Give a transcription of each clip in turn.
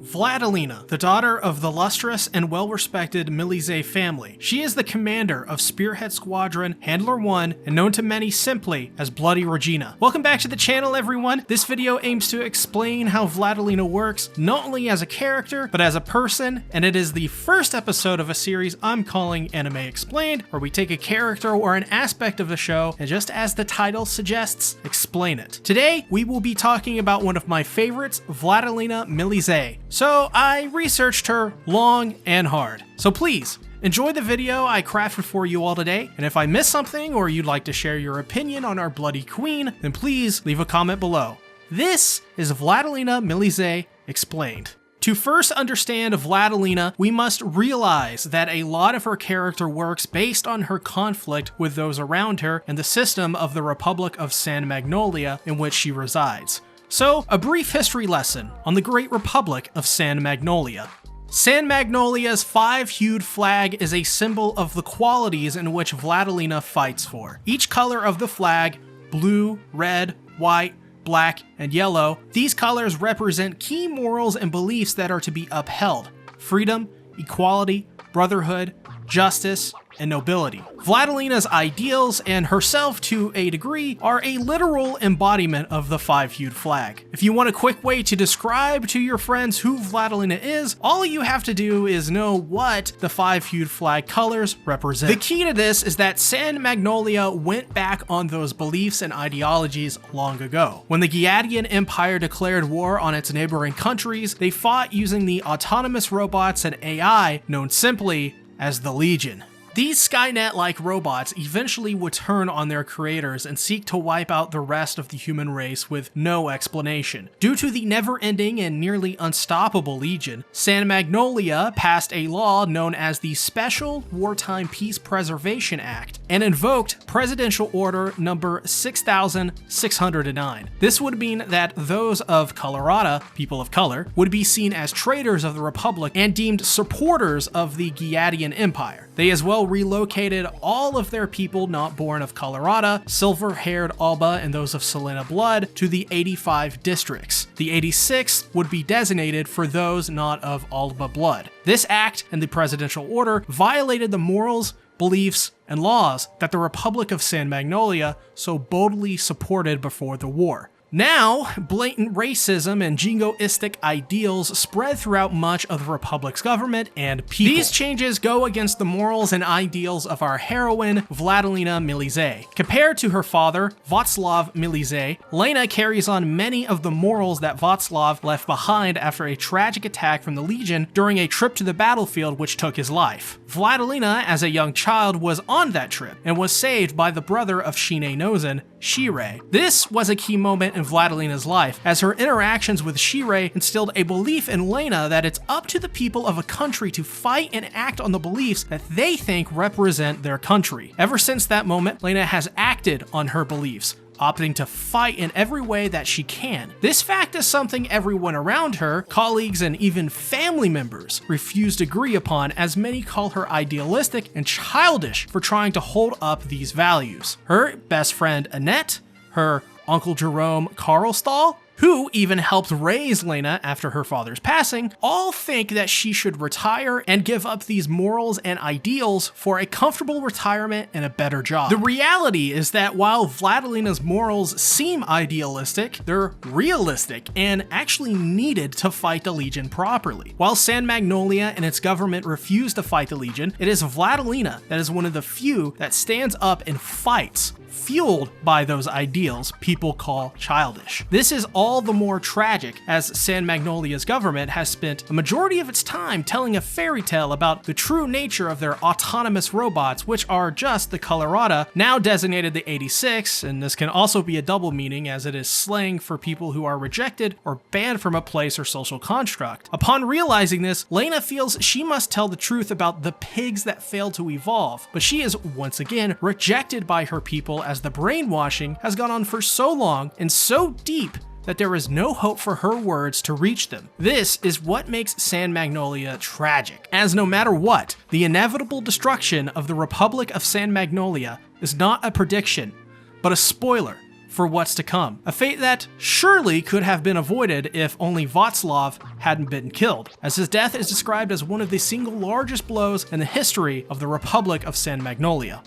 Vladilena, the daughter of the lustrous and well-respected Milize family. She is the commander of Spearhead Squadron, Handler 1, and known to many simply as Bloody Regina. Welcome back to the channel, everyone. This video aims to explain how Vladilena works, not only as a character, but as a person, and it is the first episode of a series I'm calling Anime Explained, where we take a character or an aspect of the show, and just as the title suggests, explain it. Today, we will be talking about one of my favorites, Vladilena Milize. So I researched her long and hard. So please, enjoy the video I crafted for you all today, and if I missed something or you'd like to share your opinion on our bloody queen, then please leave a comment below. This is Vladilena Milize Explained. To first understand Vladilena, we must realize that a lot of her character works based on her conflict with those around her and the system of the Republic of San Magnolia in which she resides. So, a brief history lesson on the Great Republic of San Magnolia. San Magnolia's five-hued flag is a symbol of the qualities in which Vladilena fights for. Each color of the flag, blue, red, white, black, and yellow, these colors represent key morals and beliefs that are to be upheld: freedom, equality, brotherhood, justice, and nobility. Vladilena's ideals, and herself to a degree, are a literal embodiment of the five-hued flag. If you want a quick way to describe to your friends who Vladilena is, all you have to do is know what the five-hued flag colors represent. The key to this is that San Magnolia went back on those beliefs and ideologies long ago. When the Giadian Empire declared war on its neighboring countries, they fought using the autonomous robots and AI known simply as the Legion. These Skynet-like robots eventually would turn on their creators and seek to wipe out the rest of the human race with no explanation. Due to the never-ending and nearly unstoppable Legion, San Magnolia passed a law known as the Special Wartime Peace Preservation Act and invoked Presidential Order number 6609. This would mean that those of Colorado, people of color, would be seen as traitors of the Republic and deemed supporters of the Giadian Empire. They as well relocated all of their people not born of Colorado, silver-haired Alba, and those of Selena blood to the 85 districts. The 86th would be designated for those not of Alba blood. This act and the presidential order violated the morals, beliefs, and laws that the Republic of San Magnolia so boldly supported before the war. Now, blatant racism and jingoistic ideals spread throughout much of the Republic's government and people. These changes go against the morals and ideals of our heroine, Vladilena Milize. Compared to her father, Václav Milize, Lena carries on many of the morals that Václav left behind after a tragic attack from the Legion during a trip to the battlefield which took his life. Vladilena, as a young child, was on that trip and was saved by the brother of Shine Nozen, Shire. This was a key moment in Vladilena's life, as her interactions with Shire instilled a belief in Lena that it's up to the people of a country to fight and act on the beliefs that they think represent their country. Ever since that moment, Lena has acted on her beliefs, opting to fight in every way that she can. This fact is something everyone around her, colleagues and even family members, refuse to agree upon, as many call her idealistic and childish for trying to hold up these values. Her best friend Annette, her Uncle Jerome Karlstahl, who even helped raise Lena after her father's passing, all think that she should retire and give up these morals and ideals for a comfortable retirement and a better job. The reality is that while Vladilena's morals seem idealistic, they're realistic and actually needed to fight the Legion properly. While San Magnolia and its government refuse to fight the Legion, it is Vladilena that is one of the few that stands up and fights, fueled by those ideals people call childish. This is all the more tragic as San Magnolia's government has spent a majority of its time telling a fairy tale about the true nature of their autonomous robots, which are just the Colorado, now designated the 86, and this can also be a double meaning as it is slang for people who are rejected or banned from a place or social construct. Upon realizing this, Lena feels she must tell the truth about the pigs that failed to evolve, but she is once again rejected by her people as the brainwashing has gone on for so long and so deep that there is no hope for her words to reach them. This is what makes San Magnolia tragic, as no matter what, the inevitable destruction of the Republic of San Magnolia is not a prediction, but a spoiler for what's to come. A fate that surely could have been avoided if only Václav hadn't been killed, as his death is described as one of the single largest blows in the history of the Republic of San Magnolia.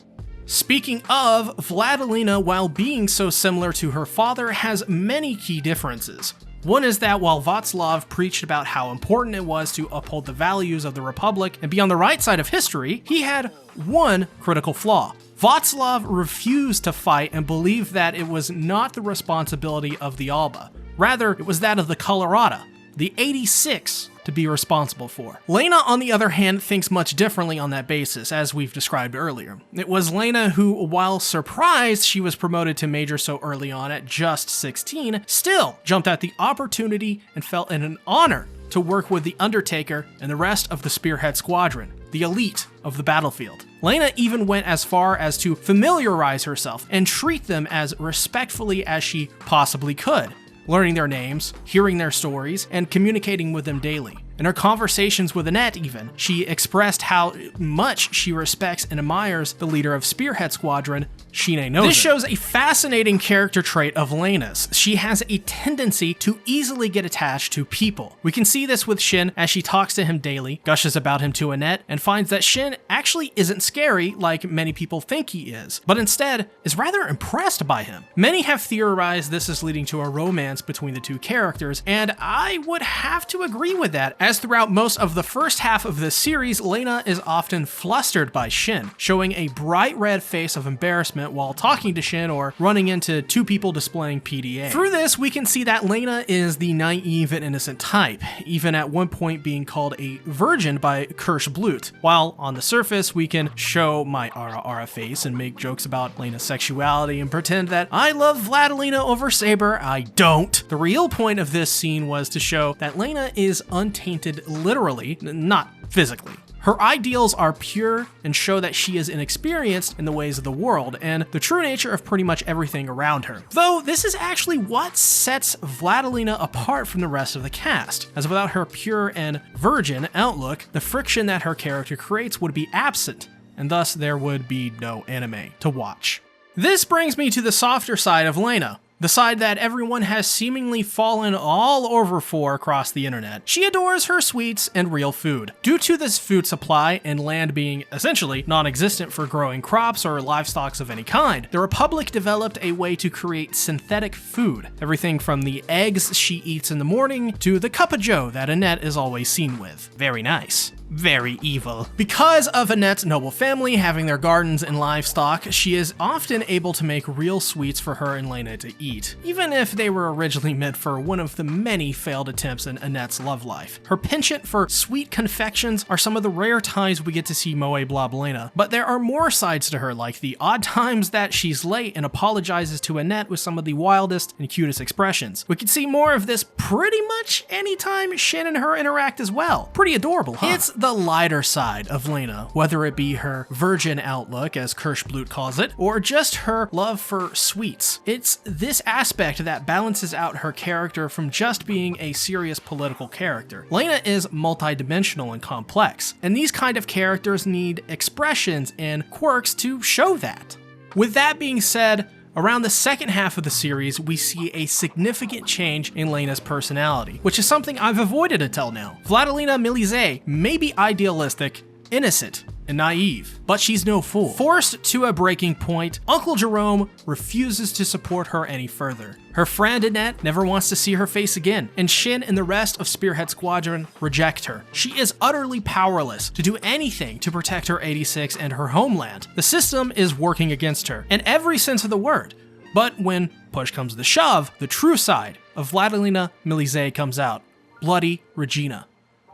Speaking of, Vladilena, while being so similar to her father, has many key differences. One is that while Václav preached about how important it was to uphold the values of the Republic and be on the right side of history, he had one critical flaw. Václav refused to fight and believed that it was not the responsibility of the Alba. Rather, it was that of the Colorada, the 86, to be responsible for. Lena, on the other hand, thinks much differently on that basis, as we've described earlier. It was Lena who, while surprised she was promoted to major so early on at just 16, still jumped at the opportunity and felt it an honor to work with the Undertaker and the rest of the Spearhead Squadron, the elite of the battlefield. Lena even went as far as to familiarize herself and treat them as respectfully as she possibly could, learning their names, hearing their stories, and communicating with them daily. In her conversations with Annette even, she expressed how much she respects and admires the leader of Spearhead Squadron, Shine Nozen. This shows a fascinating character trait of Lena's. She has a tendency to easily get attached to people. We can see this with Shin as she talks to him daily, gushes about him to Annette, and finds that Shin actually isn't scary like many people think he is, but instead is rather impressed by him. Many have theorized this is leading to a romance between the two characters, and I would have to agree with that, as throughout most of the first half of this series, Lena is often flustered by Shin, showing a bright red face of embarrassment while talking to Shin or running into two people displaying PDA. Through this, we can see that Lena is the naive and innocent type, even at one point being called a virgin by Kirschblut, while on the surface we can show my Ara face and make jokes about Lena's sexuality and pretend that I love Vladilena over Saber. I don't. The real point of this scene was to show that Lena is untainted literally, not physically. Her ideals are pure and show that she is inexperienced in the ways of the world and the true nature of pretty much everything around her. Though this is actually what sets Vladilena apart from the rest of the cast, as without her pure and virgin outlook, the friction that her character creates would be absent, and thus there would be no anime to watch. This brings me to the softer side of Lena. The side that everyone has seemingly fallen all over for across the internet. She adores her sweets and real food. Due to this food supply and land being essentially non-existent for growing crops or livestock of any kind, the Republic developed a way to create synthetic food. Everything from the eggs she eats in the morning to the cup of joe that Annette is always seen with. Very nice. Very evil. Because of Annette's noble family having their gardens and livestock, she is often able to make real sweets for her and Lena to eat, even if they were originally meant for one of the many failed attempts in Annette's love life. Her penchant for sweet confections are some of the rare times we get to see Moe Blablena, but there are more sides to her, like the odd times that she's late and apologizes to Annette with some of the wildest and cutest expressions. We can see more of this pretty much anytime Shin and her interact as well. Pretty adorable, huh? It's the lighter side of Lena, whether it be her virgin outlook, as Kirschblut calls it, or just her love for sweets. It's this aspect that balances out her character from just being a serious political character. Lena is multidimensional and complex, and these kind of characters need expressions and quirks to show that. With that being said, around the second half of the series, we see a significant change in Lena's personality, which is something I've avoided until now. Vladilena Milizé may be idealistic, innocent, and naive, but she's no fool. Forced to a breaking point, Uncle Jerome refuses to support her any further. Her friend Annette never wants to see her face again, and Shin and the rest of Spearhead Squadron reject her. She is utterly powerless to do anything to protect her 86 and her homeland. The system is working against her, in every sense of the word. But when push comes to shove, the true side of Vladilena Milizé comes out. Bloody Regina.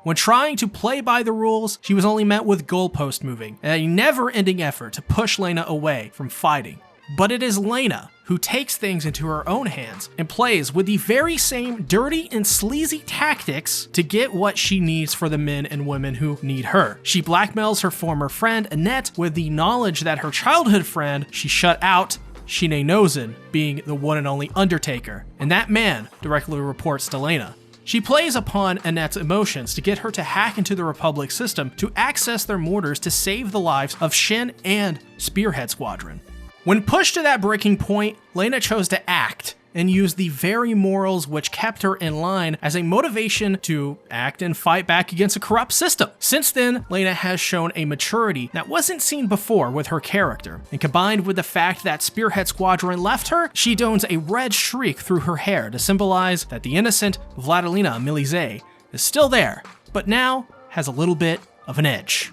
When trying to play by the rules, she was only met with goalpost moving, a never-ending effort to push Lena away from fighting. But it is Lena who takes things into her own hands and plays with the very same dirty and sleazy tactics to get what she needs for the men and women who need her. She blackmails her former friend Annette with the knowledge that her childhood friend she shut out, Shine Nozen, being the one and only Undertaker, and that man directly reports to Lena. She plays upon Annette's emotions to get her to hack into the Republic system to access their mortars to save the lives of Shin and Spearhead Squadron. When pushed to that breaking point, Lena chose to act and use the very morals which kept her in line as a motivation to act and fight back against a corrupt system. Since then, Lena has shown a maturity that wasn't seen before with her character, and combined with the fact that Spearhead Squadron left her, she dons a red streak through her hair to symbolize that the innocent Vladilena Milize is still there, but now has a little bit of an edge.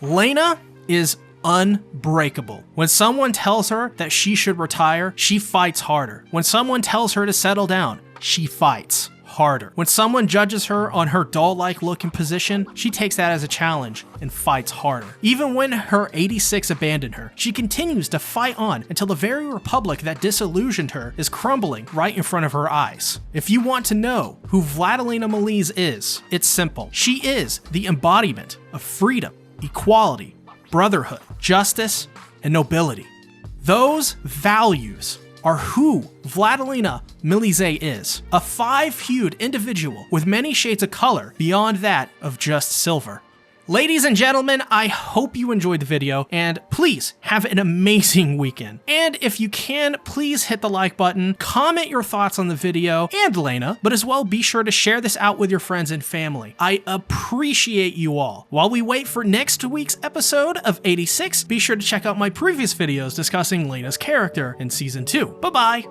Lena is unbreakable. When someone tells her that she should retire, she fights harder. When someone tells her to settle down, she fights harder. When someone judges her on her doll-like looking position, she takes that as a challenge and fights harder. Even when her 86 abandoned her, she continues to fight on until the very republic that disillusioned her is crumbling right in front of her eyes. If you want to know who Vladilena Milize is, it's simple. She is the embodiment of freedom, equality, brotherhood, justice, and nobility. Those values are who Vladilena Milize is, a 5-hued individual with many shades of color beyond that of just silver. Ladies and gentlemen, I hope you enjoyed the video, and please have an amazing weekend. And if you can, please hit the like button, comment your thoughts on the video and Lena, but as well be sure to share this out with your friends and family. I appreciate you all. While we wait for next week's episode of 86, be sure to check out my previous videos discussing Lena's character in Season 2. Bye-bye!